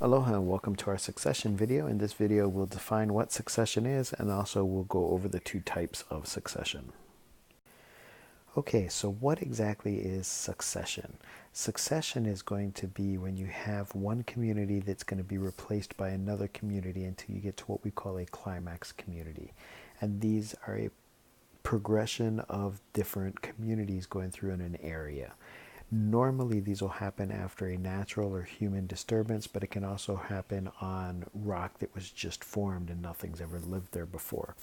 Aloha and welcome to our succession video. In this video, we'll define what succession is and also we'll go over the two types of succession. Okay, so what exactly is succession? Succession is going to be when you have one community that's going to be replaced by another community until you get to what we call a climax community. And these are a progression of different communities going through in an area. Normally, these will happen after a natural or human disturbance, but it can also happen on rock that was just formed and nothing's ever lived there before.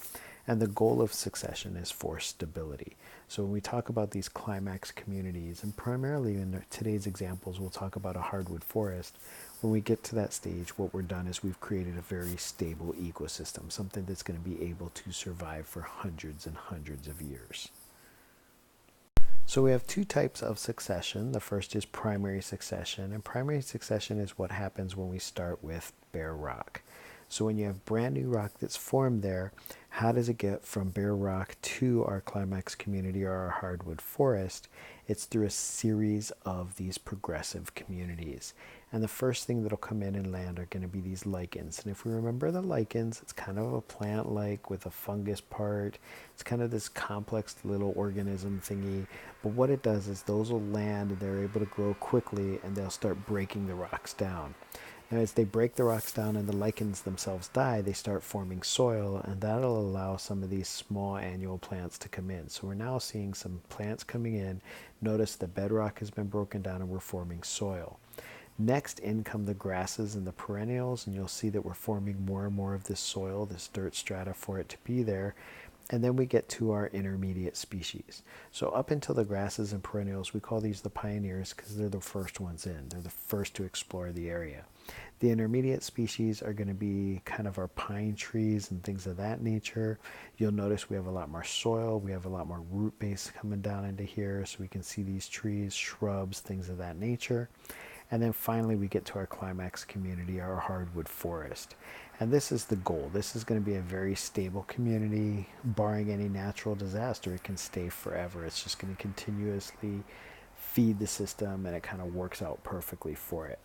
And the goal of succession is for stability. So when we talk about these climax communities, and primarily in today's examples, we'll talk about a hardwood forest. When we get to that stage, what we're done is we've created a very stable ecosystem, something that's going to be able to survive for hundreds and hundreds of years. So we have two types of succession. The first is primary succession, and primary succession is what happens when we start with bare rock. So when you have brand new rock that's formed there, how does it get from bare rock to our climax community or our hardwood forest? It's through a series of these progressive communities. And the first thing that'll come in and land are going to be these lichens. And if we remember the lichens, it's kind of a plant-like with a fungus part. It's kind of this complex little organism thingy. But what it does is those will land and they're able to grow quickly and they'll start breaking the rocks down. Now, as they break the rocks down and the lichens themselves die, they start forming soil, and that'll allow some of these small annual plants to come in. So we're now seeing some plants coming in. Notice the bedrock has been broken down and we're forming soil. Next in come the grasses and the perennials, and you'll see that we're forming more and more of this soil, this dirt strata for it to be there. And then we get to our intermediate species. So up until the grasses and perennials, we call these the pioneers because they're the first ones in. They're the first to explore the area. The intermediate species are going to be kind of our pine trees and things of that nature. You'll notice we have a lot more soil. We have a lot more root base coming down into here. So we can see these trees, shrubs, things of that nature. And then finally, we get to our climax community, our hardwood forest. And this is the goal. This is going to be a very stable community. Barring any natural disaster, it can stay forever. It's just going to continuously feed the system, and it kind of works out perfectly for it.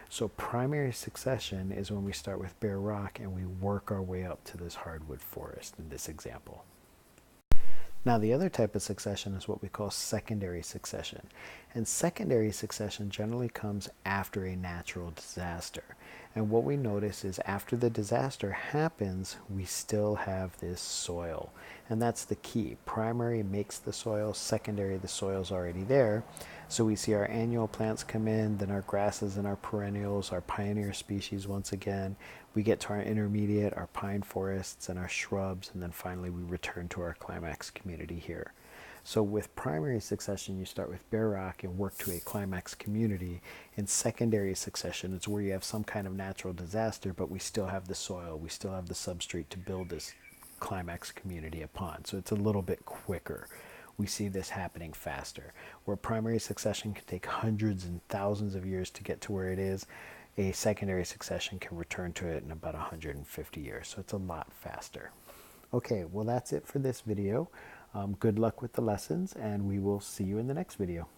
So primary succession is when we start with bare rock and we work our way up to this hardwood forest in this example. Now, the other type of succession is what we call secondary succession. And secondary succession generally comes after a natural disaster. And what we notice is after the disaster happens, we still have this soil. And that's the key. Primary makes the soil, secondary, the soil's already there. So we see our annual plants come in, then our grasses and our perennials, our pioneer species once again. We get to our intermediate, our pine forests and our shrubs, and then finally we return to our climax community here. So with primary succession, you start with bare rock and work to a climax community. In secondary succession, it's where you have some kind of natural disaster, but we still have the soil, we still have the substrate to build this climax community upon. So it's a little bit quicker. We see this happening faster. Where primary succession can take hundreds and thousands of years to get to where it is, a secondary succession can return to it in about 150 years. So it's a lot faster. Okay, well that's it for this video. Good luck with the lessons, and we will see you in the next video.